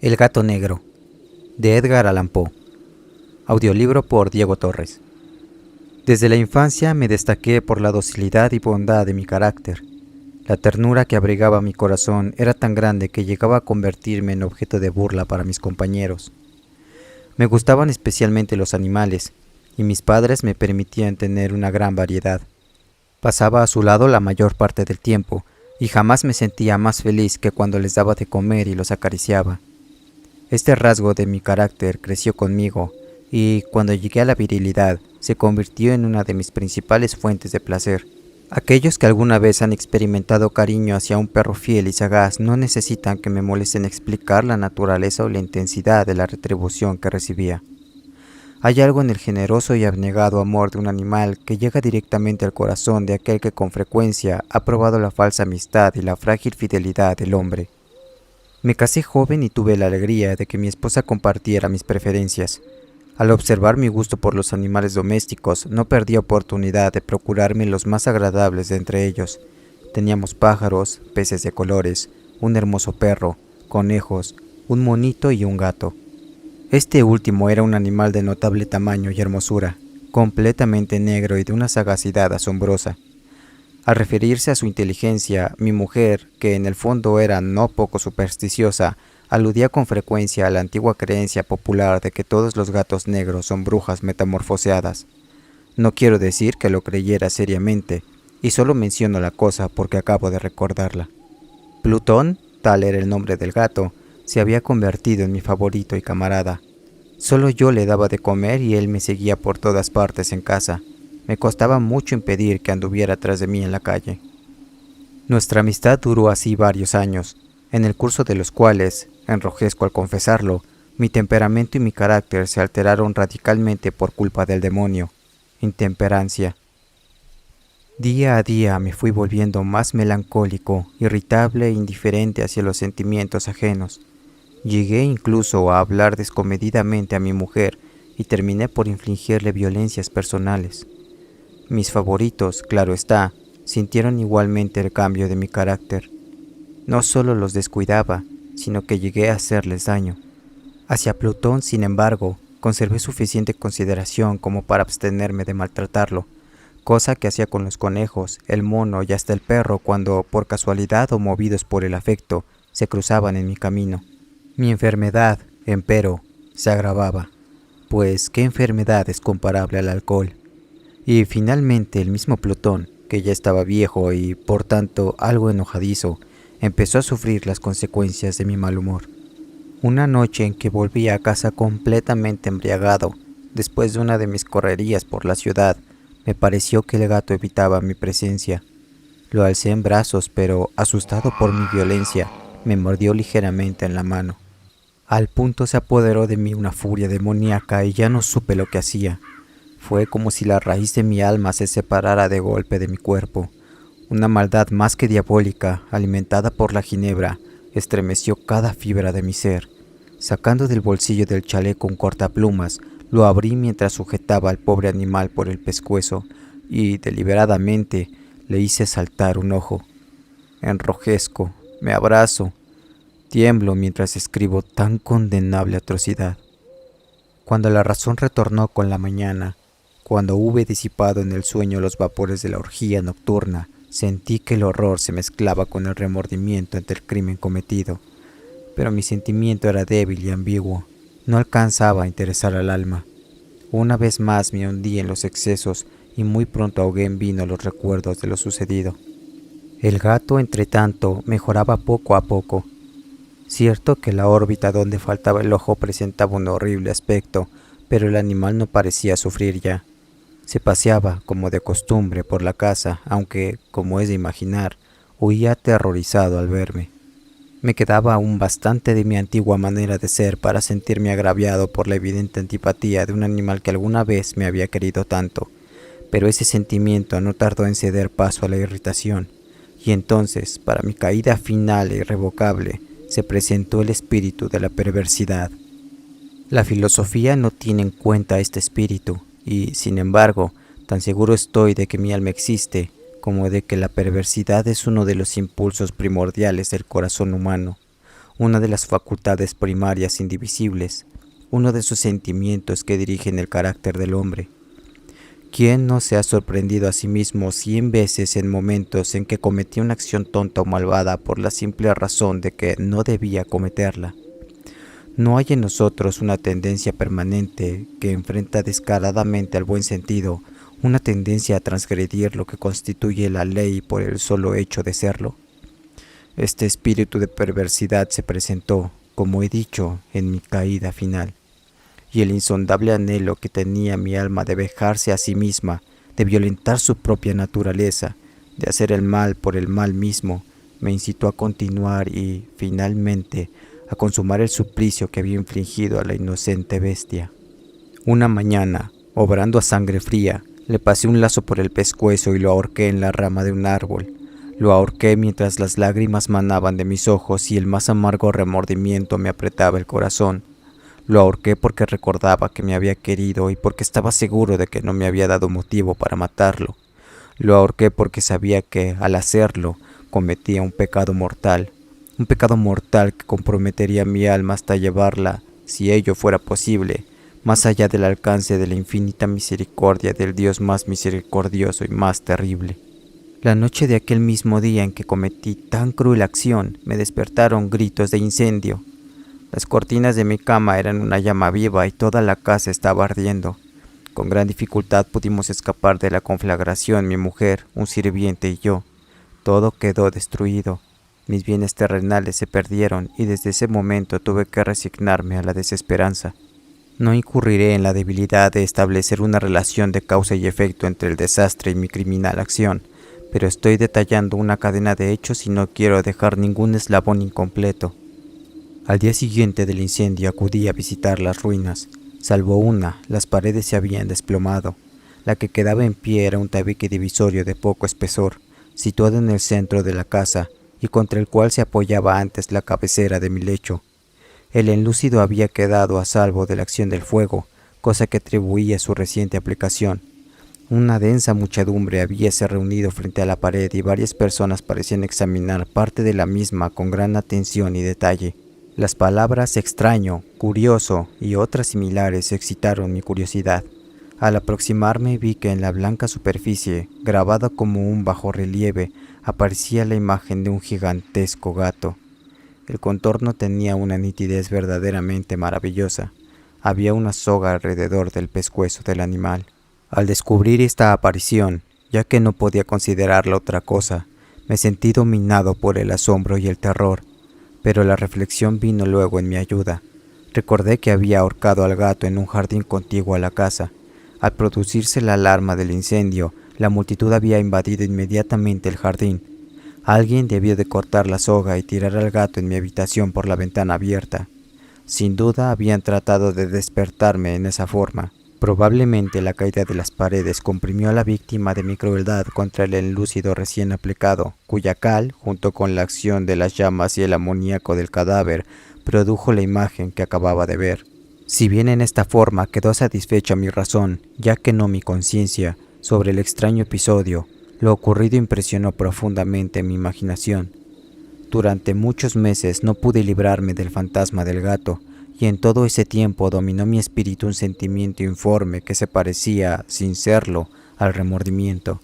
El gato negro, de Edgar Allan Poe. Audiolibro por Diego Torres. Desde la infancia me destaqué por la docilidad y bondad de mi carácter. La ternura que abrigaba mi corazón era tan grande que llegaba a convertirme en objeto de burla para mis compañeros. Me gustaban especialmente los animales, y mis padres me permitían tener una gran variedad. Pasaba a su lado la mayor parte del tiempo, y jamás me sentía más feliz que cuando les daba de comer y los acariciaba. Este rasgo de mi carácter creció conmigo, y cuando llegué a la virilidad, se convirtió en una de mis principales fuentes de placer. Aquellos que alguna vez han experimentado cariño hacia un perro fiel y sagaz no necesitan que me molesten explicar la naturaleza o la intensidad de la retribución que recibía. Hay algo en el generoso y abnegado amor de un animal que llega directamente al corazón de aquel que con frecuencia ha probado la falsa amistad y la frágil fidelidad del hombre. Me casé joven y tuve la alegría de que mi esposa compartiera mis preferencias. Al observar mi gusto por los animales domésticos, no perdí oportunidad de procurarme los más agradables de entre ellos. Teníamos pájaros, peces de colores, un hermoso perro, conejos, un monito y un gato. Este último era un animal de notable tamaño y hermosura, completamente negro y de una sagacidad asombrosa. Al referirse a su inteligencia, mi mujer, que en el fondo era no poco supersticiosa, aludía con frecuencia a la antigua creencia popular de que todos los gatos negros son brujas metamorfoseadas. No quiero decir que lo creyera seriamente, y solo menciono la cosa porque acabo de recordarla. Plutón, tal era el nombre del gato, se había convertido en mi favorito y camarada. Solo yo le daba de comer y él me seguía por todas partes en casa. Me costaba mucho impedir que anduviera tras de mí en la calle. Nuestra amistad duró así varios años, en el curso de los cuales, enrojezco al confesarlo, mi temperamento y mi carácter se alteraron radicalmente por culpa del demonio, intemperancia. Día a día me fui volviendo más melancólico, irritable e indiferente hacia los sentimientos ajenos. Llegué incluso a hablar descomedidamente a mi mujer y terminé por infligirle violencias personales. Mis favoritos, claro está, sintieron igualmente el cambio de mi carácter. No solo los descuidaba, sino que llegué a hacerles daño. Hacia Plutón, sin embargo, conservé suficiente consideración como para abstenerme de maltratarlo, cosa que hacía con los conejos, el mono y hasta el perro cuando, por casualidad o movidos por el afecto, se cruzaban en mi camino. Mi enfermedad, empero, se agravaba, pues ¿qué enfermedad es comparable al alcohol? Y finalmente el mismo Plutón, que ya estaba viejo y por tanto algo enojadizo, empezó a sufrir las consecuencias de mi mal humor. Una noche en que volví a casa completamente embriagado, después de una de mis correrías por la ciudad, me pareció que el gato evitaba mi presencia. Lo alcé en brazos, pero, asustado por mi violencia, me mordió ligeramente en la mano. Al punto se apoderó de mí una furia demoníaca y ya no supe lo que hacía. Fue como si la raíz de mi alma se separara de golpe de mi cuerpo. Una maldad más que diabólica, alimentada por la ginebra, estremeció cada fibra de mi ser. Sacando del bolsillo del chaleco un cortaplumas, lo abrí mientras sujetaba al pobre animal por el pescuezo y, deliberadamente, le hice saltar un ojo. Enrojezco, me abrazo, tiemblo mientras escribo tan condenable atrocidad. Cuando la razón retornó con la mañana, cuando hube disipado en el sueño los vapores de la orgía nocturna, sentí que el horror se mezclaba con el remordimiento ante el crimen cometido. Pero mi sentimiento era débil y ambiguo, no alcanzaba a interesar al alma. Una vez más me hundí en los excesos y muy pronto ahogué en vino los recuerdos de lo sucedido. El gato, entretanto, mejoraba poco a poco. Cierto que la órbita donde faltaba el ojo presentaba un horrible aspecto, pero el animal no parecía sufrir ya. Se paseaba, como de costumbre, por la casa, aunque, como es de imaginar, huía aterrorizado al verme. Me quedaba aún bastante de mi antigua manera de ser para sentirme agraviado por la evidente antipatía de un animal que alguna vez me había querido tanto, pero ese sentimiento no tardó en ceder paso a la irritación, y entonces, para mi caída final e irrevocable, se presentó el espíritu de la perversidad. La filosofía no tiene en cuenta este espíritu, y, sin embargo, tan seguro estoy de que mi alma existe, como de que la perversidad es uno de los impulsos primordiales del corazón humano, una de las facultades primarias indivisibles, uno de esos sentimientos que dirigen el carácter del hombre. ¿Quién no se ha sorprendido a sí mismo 100 veces en momentos en que cometía una acción tonta o malvada por la simple razón de que no debía cometerla? ¿No hay en nosotros una tendencia permanente que enfrenta descaradamente al buen sentido, una tendencia a transgredir lo que constituye la ley por el solo hecho de serlo? Este espíritu de perversidad se presentó, como he dicho, en mi caída final, y el insondable anhelo que tenía mi alma de vejarse a sí misma, de violentar su propia naturaleza, de hacer el mal por el mal mismo, me incitó a continuar y, finalmente, a consumar el suplicio que había infligido a la inocente bestia. Una mañana, obrando a sangre fría, le pasé un lazo por el pescuezo y lo ahorqué en la rama de un árbol. Lo ahorqué mientras las lágrimas manaban de mis ojos y el más amargo remordimiento me apretaba el corazón. Lo ahorqué porque recordaba que me había querido y porque estaba seguro de que no me había dado motivo para matarlo. Lo ahorqué porque sabía que, al hacerlo, cometía un pecado mortal que comprometería mi alma hasta llevarla, si ello fuera posible, más allá del alcance de la infinita misericordia del Dios más misericordioso y más terrible. La noche de aquel mismo día en que cometí tan cruel acción, me despertaron gritos de incendio. Las cortinas de mi cama eran una llama viva y toda la casa estaba ardiendo. Con gran dificultad pudimos escapar de la conflagración mi mujer, un sirviente y yo. Todo quedó destruido. Mis bienes terrenales se perdieron y desde ese momento tuve que resignarme a la desesperanza. No incurriré en la debilidad de establecer una relación de causa y efecto entre el desastre y mi criminal acción, pero estoy detallando una cadena de hechos y no quiero dejar ningún eslabón incompleto. Al día siguiente del incendio acudí a visitar las ruinas. Salvo una, las paredes se habían desplomado. La que quedaba en pie era un tabique divisorio de poco espesor, situado en el centro de la casa y contra el cual se apoyaba antes la cabecera de mi lecho. El enlucido había quedado a salvo de la acción del fuego, cosa que atribuía a su reciente aplicación. Una densa muchedumbre habíase reunido frente a la pared y varias personas parecían examinar parte de la misma con gran atención y detalle. Las palabras extraño, curioso y otras similares excitaron mi curiosidad. Al aproximarme vi que en la blanca superficie, grabada como un bajorrelieve, aparecía la imagen de un gigantesco gato. El contorno tenía una nitidez verdaderamente maravillosa. Había una soga alrededor del pescuezo del animal. Al descubrir esta aparición, ya que no podía considerarla otra cosa, me sentí dominado por el asombro y el terror, pero la reflexión vino luego en mi ayuda. Recordé que había ahorcado al gato en un jardín contiguo a la casa. Al producirse la alarma del incendio, la multitud había invadido inmediatamente el jardín. Alguien debió de cortar la soga y tirar al gato en mi habitación por la ventana abierta. Sin duda habían tratado de despertarme en esa forma. Probablemente la caída de las paredes comprimió a la víctima de mi crueldad contra el enlúcido recién aplicado, cuya cal, junto con la acción de las llamas y el amoníaco del cadáver, produjo la imagen que acababa de ver. Si bien en esta forma quedó satisfecha mi razón, ya que no mi conciencia, sobre el extraño episodio, lo ocurrido impresionó profundamente mi imaginación. Durante muchos meses no pude librarme del fantasma del gato, y en todo ese tiempo dominó mi espíritu un sentimiento informe que se parecía, sin serlo, al remordimiento.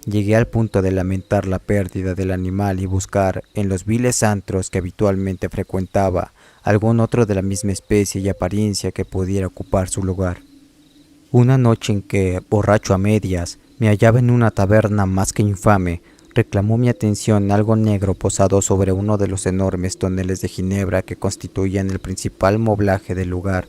Llegué al punto de lamentar la pérdida del animal y buscar, en los viles antros que habitualmente frecuentaba, algún otro de la misma especie y apariencia que pudiera ocupar su lugar. Una noche en que, borracho a medias, me hallaba en una taberna más que infame, reclamó mi atención algo negro posado sobre uno de los enormes toneles de ginebra que constituían el principal moblaje del lugar.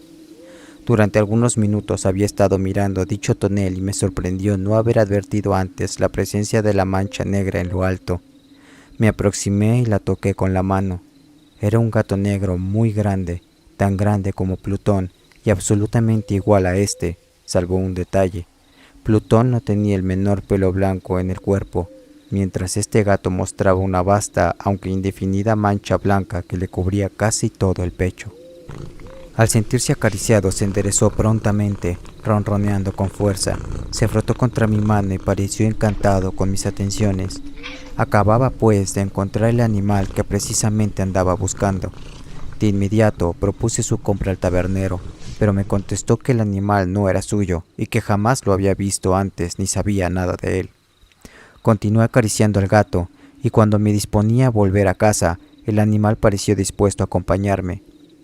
Durante algunos minutos había estado mirando dicho tonel y me sorprendió no haber advertido antes la presencia de la mancha negra en lo alto. Me aproximé y la toqué con la mano. Era un gato negro muy grande, tan grande como Plutón y absolutamente igual a este, salvo un detalle. Plutón no tenía el menor pelo blanco en el cuerpo, mientras este gato mostraba una vasta, aunque indefinida mancha blanca que le cubría casi todo el pecho. Al sentirse acariciado se enderezó prontamente, ronroneando con fuerza. Se frotó contra mi mano y pareció encantado con mis atenciones. Acababa pues de encontrar el animal que precisamente andaba buscando. De inmediato propuse su compra al tabernero, pero me contestó que el animal no era suyo y que jamás lo había visto antes ni sabía nada de él. Continué acariciando al gato y cuando me disponía a volver a casa, el animal pareció dispuesto a acompañarme.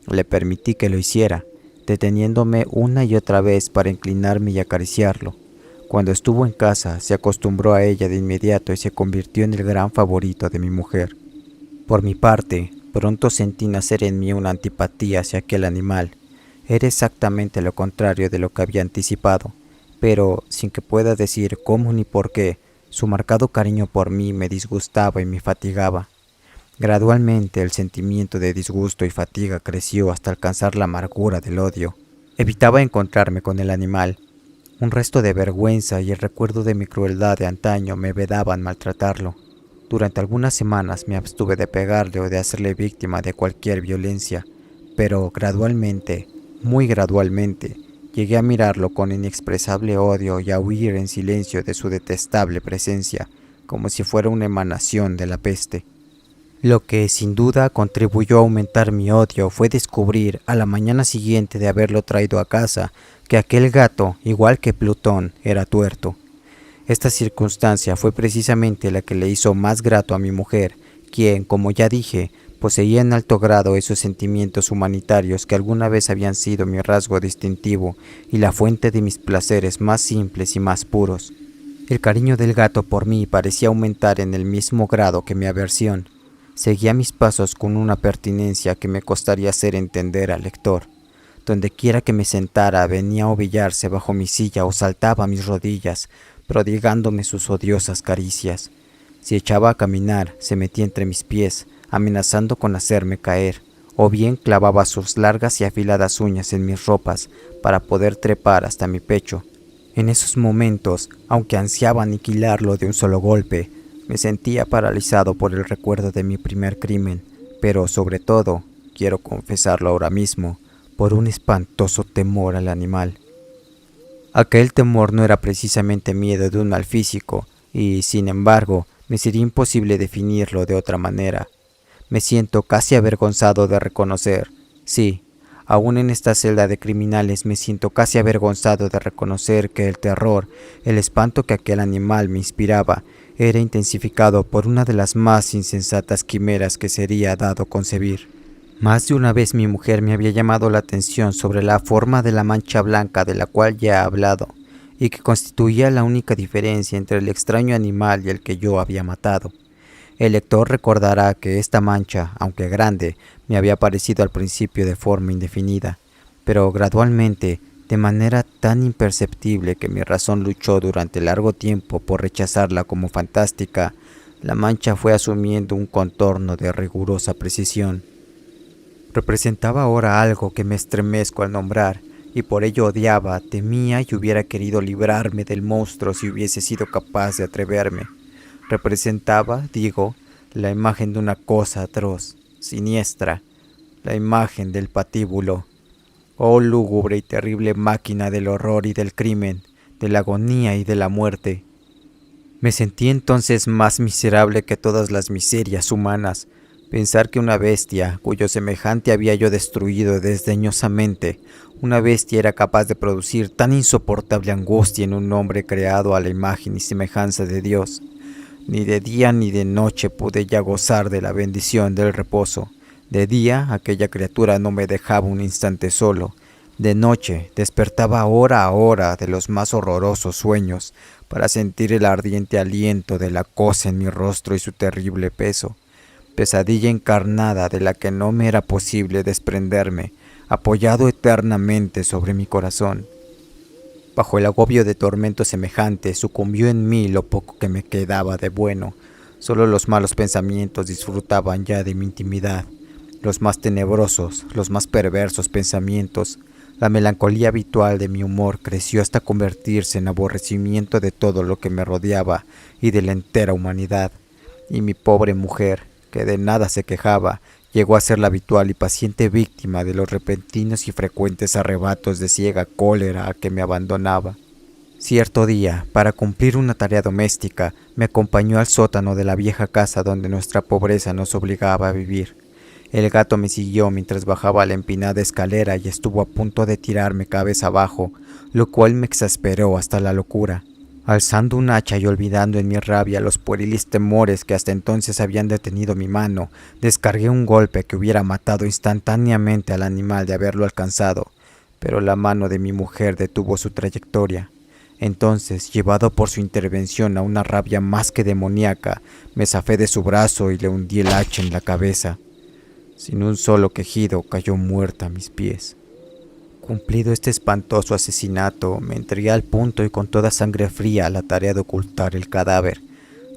Le permití que lo hiciera, deteniéndome una y otra vez para inclinarme y acariciarlo. Cuando estuvo en casa, se acostumbró a ella de inmediato y se convirtió en el gran favorito de mi mujer. Por mi parte, pronto sentí nacer en mí una antipatía hacia aquel animal. Era exactamente lo contrario de lo que había anticipado, pero sin que pueda decir cómo ni por qué, su marcado cariño por mí me disgustaba y me fatigaba. Gradualmente el sentimiento de disgusto y fatiga creció hasta alcanzar la amargura del odio. Evitaba encontrarme con el animal. Un resto de vergüenza y el recuerdo de mi crueldad de antaño me vedaban maltratarlo. Durante algunas semanas me abstuve de pegarle o de hacerle víctima de cualquier violencia, pero gradualmente, muy gradualmente, llegué a mirarlo con inexpresable odio y a huir en silencio de su detestable presencia, como si fuera una emanación de la peste. Lo que sin duda contribuyó a aumentar mi odio fue descubrir a la mañana siguiente de haberlo traído a casa que aquel gato, igual que Plutón, era tuerto. Esta circunstancia fue precisamente la que le hizo más grato a mi mujer, quien, como ya dije, poseía en alto grado esos sentimientos humanitarios que alguna vez habían sido mi rasgo distintivo y la fuente de mis placeres más simples y más puros. El cariño del gato por mí parecía aumentar en el mismo grado que mi aversión. Seguía mis pasos con una pertinencia que me costaría hacer entender al lector. Donde quiera que me sentara venía a ovillarse bajo mi silla o saltaba a mis rodillas, prodigándome sus odiosas caricias. Si echaba a caminar, se metía entre mis pies, amenazando con hacerme caer, o bien clavaba sus largas y afiladas uñas en mis ropas para poder trepar hasta mi pecho. En esos momentos, aunque ansiaba aniquilarlo de un solo golpe, me sentía paralizado por el recuerdo de mi primer crimen, pero sobre todo, quiero confesarlo ahora mismo, por un espantoso temor al animal. Aquel temor no era precisamente miedo de un mal físico, y, sin embargo, me sería imposible definirlo de otra manera. Me siento casi avergonzado de reconocer, sí, aún en esta celda de criminales me siento casi avergonzado de reconocer que el terror, el espanto que aquel animal me inspiraba, era intensificado por una de las más insensatas quimeras que sería dado concebir. Más de una vez mi mujer me había llamado la atención sobre la forma de la mancha blanca de la cual ya he hablado, y que constituía la única diferencia entre el extraño animal y el que yo había matado. El lector recordará que esta mancha, aunque grande, me había parecido al principio de forma indefinida, pero gradualmente, de manera tan imperceptible que mi razón luchó durante largo tiempo por rechazarla como fantástica, la mancha fue asumiendo un contorno de rigurosa precisión. Representaba ahora algo que me estremezco al nombrar, y por ello odiaba, temía y hubiera querido librarme del monstruo si hubiese sido capaz de atreverme. Representaba, digo, la imagen de una cosa atroz, siniestra, la imagen del patíbulo. Oh lúgubre y terrible máquina del horror y del crimen, de la agonía y de la muerte. Me sentí entonces más miserable que todas las miserias humanas. Pensar que una bestia, cuyo semejante había yo destruido desdeñosamente, una bestia era capaz de producir tan insoportable angustia en un hombre creado a la imagen y semejanza de Dios. Ni de día ni de noche pude ya gozar de la bendición del reposo. De día aquella criatura no me dejaba un instante solo. De noche despertaba hora a hora de los más horrorosos sueños para sentir el ardiente aliento de la cosa en mi rostro y su terrible peso. Pesadilla encarnada de la que no me era posible desprenderme, apoyado eternamente sobre mi corazón. Bajo el agobio de tormento semejante sucumbió en mí lo poco que me quedaba de bueno. Solo los malos pensamientos disfrutaban ya de mi intimidad. Los más tenebrosos, los más perversos pensamientos. La melancolía habitual de mi humor creció hasta convertirse en aborrecimiento de todo lo que me rodeaba y de la entera humanidad. Y mi pobre mujer, que de nada se quejaba Llegó a ser la habitual y paciente víctima de los repentinos y frecuentes arrebatos de ciega cólera a que me abandonaba. Cierto día, para cumplir una tarea doméstica, me acompañó al sótano de la vieja casa donde nuestra pobreza nos obligaba a vivir. El gato me siguió mientras bajaba la empinada escalera y estuvo a punto de tirarme cabeza abajo, lo cual me exasperó hasta la locura. Alzando un hacha y olvidando en mi rabia los pueriles temores que hasta entonces habían detenido mi mano, descargué un golpe que hubiera matado instantáneamente al animal de haberlo alcanzado, pero la mano de mi mujer detuvo su trayectoria. Entonces, llevado por su intervención a una rabia más que demoníaca, me zafé de su brazo y le hundí el hacha en la cabeza. Sin un solo quejido, cayó muerta a mis pies. Cumplido este espantoso asesinato, me entregué al punto y con toda sangre fría a la tarea de ocultar el cadáver.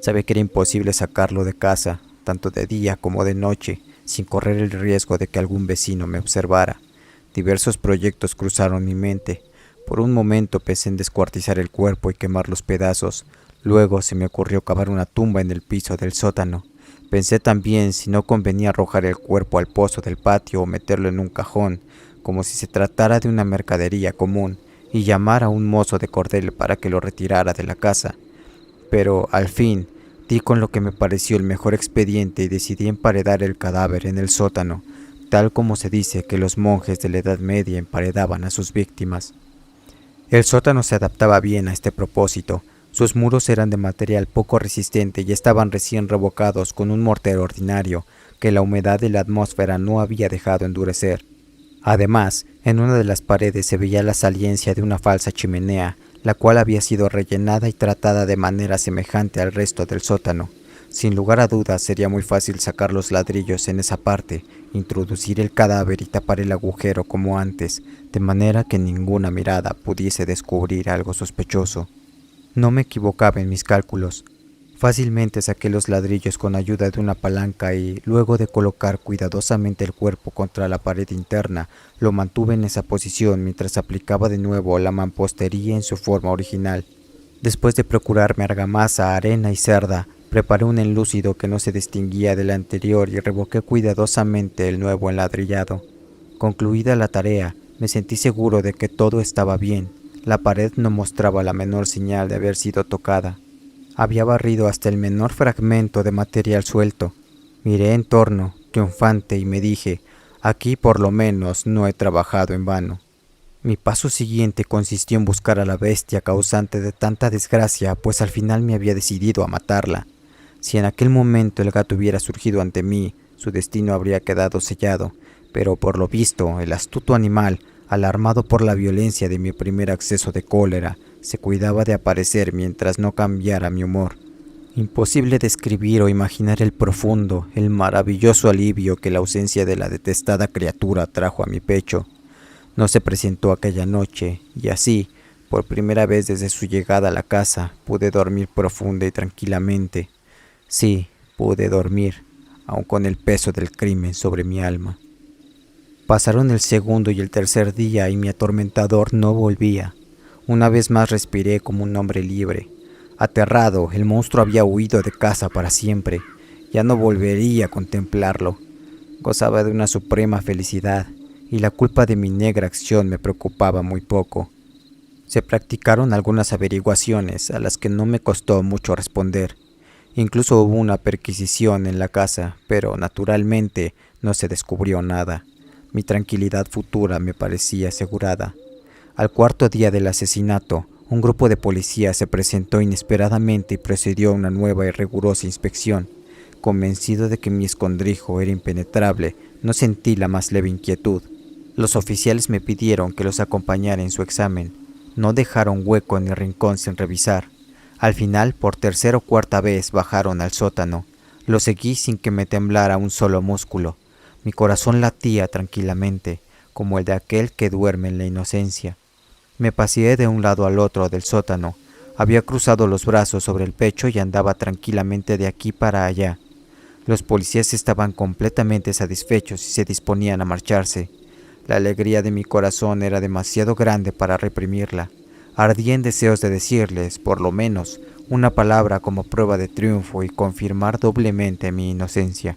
Sabía que era imposible sacarlo de casa, tanto de día como de noche, sin correr el riesgo de que algún vecino me observara. Diversos proyectos cruzaron mi mente. Por un momento pensé en descuartizar el cuerpo y quemar los pedazos. Luego se me ocurrió cavar una tumba en el piso del sótano. Pensé también si no convenía arrojar el cuerpo al pozo del patio o meterlo en un cajón, como si se tratara de una mercadería común, y llamar a un mozo de cordel para que lo retirara de la casa. Pero, al fin, di con lo que me pareció el mejor expediente y decidí emparedar el cadáver en el sótano, tal como se dice que los monjes de la Edad Media emparedaban a sus víctimas. El sótano se adaptaba bien a este propósito. Sus muros eran de material poco resistente y estaban recién revocados con un mortero ordinario que la humedad de la atmósfera no había dejado endurecer. Además, en una de las paredes se veía la saliencia de una falsa chimenea, la cual había sido rellenada y tratada de manera semejante al resto del sótano. Sin lugar a dudas, sería muy fácil sacar los ladrillos en esa parte, introducir el cadáver y tapar el agujero como antes, de manera que ninguna mirada pudiese descubrir algo sospechoso. No me equivocaba en mis cálculos. Fácilmente saqué los ladrillos con ayuda de una palanca y, luego de colocar cuidadosamente el cuerpo contra la pared interna, lo mantuve en esa posición mientras aplicaba de nuevo la mampostería en su forma original. Después de procurarme argamasa, arena y cerda, preparé un enlúcido que no se distinguía del anterior y revoqué cuidadosamente el nuevo enladrillado. Concluida la tarea, me sentí seguro de que todo estaba bien. La pared no mostraba la menor señal de haber sido tocada. Había barrido hasta el menor fragmento de material suelto. Miré en torno, triunfante, y me dije, aquí por lo menos no he trabajado en vano. Mi paso siguiente consistió en buscar a la bestia causante de tanta desgracia, pues al final me había decidido a matarla. Si en aquel momento el gato hubiera surgido ante mí, su destino habría quedado sellado, pero por lo visto, el astuto animal, alarmado por la violencia de mi primer acceso de cólera, se cuidaba de aparecer mientras no cambiara mi humor. Imposible describir o imaginar el profundo, el maravilloso alivio que la ausencia de la detestada criatura trajo a mi pecho. No se presentó aquella noche, y así, por primera vez desde su llegada a la casa, pude dormir profunda y tranquilamente. Sí, pude dormir, aun con el peso del crimen sobre mi alma. Pasaron el segundo y el tercer día y mi atormentador no volvía. Una vez más respiré como un hombre libre. Aterrado, el monstruo había huido de casa para siempre. Ya no volvería a contemplarlo. Gozaba de una suprema felicidad, y la culpa de mi negra acción me preocupaba muy poco. Se practicaron algunas averiguaciones a las que no me costó mucho responder. Incluso hubo una perquisición en la casa, pero naturalmente no se descubrió nada. Mi tranquilidad futura me parecía asegurada. Al cuarto día del asesinato, un grupo de policías se presentó inesperadamente y procedió a una nueva y rigurosa inspección. Convencido de que mi escondrijo era impenetrable, no sentí la más leve inquietud. Los oficiales me pidieron que los acompañara en su examen. No dejaron hueco ni rincón sin revisar. Al final, por tercera o cuarta vez, bajaron al sótano. Lo seguí sin que me temblara un solo músculo. Mi corazón latía tranquilamente, como el de aquel que duerme en la inocencia. Me paseé de un lado al otro del sótano. Había cruzado los brazos sobre el pecho y andaba tranquilamente de aquí para allá. Los policías estaban completamente satisfechos y se disponían a marcharse. La alegría de mi corazón era demasiado grande para reprimirla. Ardía en deseos de decirles, por lo menos, una palabra como prueba de triunfo y confirmar doblemente mi inocencia.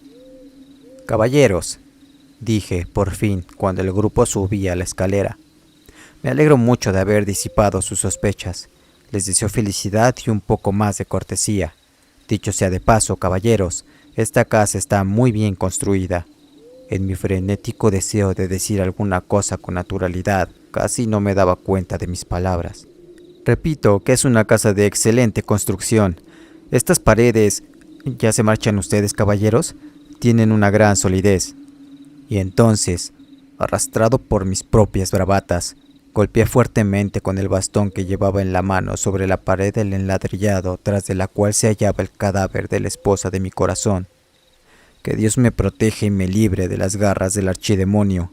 Caballeros, dije por fin cuando el grupo subía la escalera. Me alegro mucho de haber disipado sus sospechas. Les deseo felicidad y un poco más de cortesía. Dicho sea de paso, caballeros, esta casa está muy bien construida. En mi frenético deseo de decir alguna cosa con naturalidad, casi no me daba cuenta de mis palabras. Repito que es una casa de excelente construcción. Estas paredes, ¿ya se marchan ustedes, caballeros? Tienen una gran solidez. Y entonces, arrastrado por mis propias bravatas, golpeé fuertemente con el bastón que llevaba en la mano sobre la pared del enladrillado tras de la cual se hallaba el cadáver de la esposa de mi corazón. Que Dios me proteja y me libre de las garras del archidemonio.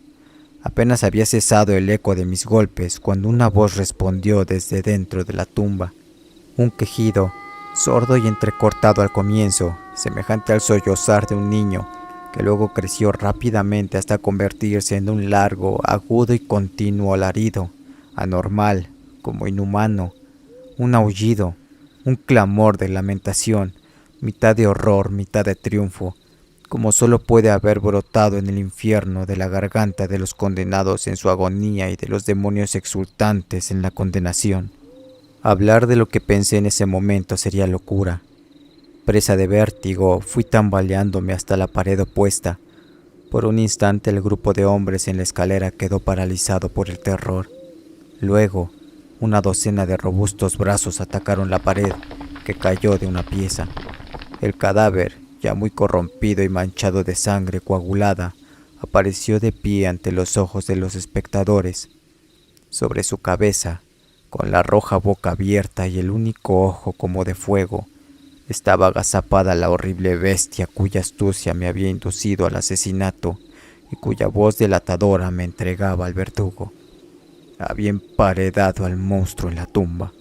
Apenas había cesado el eco de mis golpes cuando una voz respondió desde dentro de la tumba. Un quejido, sordo y entrecortado al comienzo, semejante al sollozar de un niño, que luego creció rápidamente hasta convertirse en un largo, agudo y continuo alarido, anormal, como inhumano, un aullido, un clamor de lamentación, mitad de horror, mitad de triunfo, como solo puede haber brotado en el infierno de la garganta de los condenados en su agonía y de los demonios exultantes en la condenación. Hablar de lo que pensé en ese momento sería locura. Presa de vértigo, fui tambaleándome hasta la pared opuesta. Por un instante el grupo de hombres en la escalera quedó paralizado por el terror. Luego, una docena de robustos brazos atacaron la pared, que cayó de una pieza. El cadáver, ya muy corrompido y manchado de sangre coagulada, apareció de pie ante los ojos de los espectadores. Sobre su cabeza, con la roja boca abierta y el único ojo como de fuego, estaba agazapada la horrible bestia cuya astucia me había inducido al asesinato y cuya voz delatadora me entregaba al verdugo. Había emparedado al monstruo en la tumba.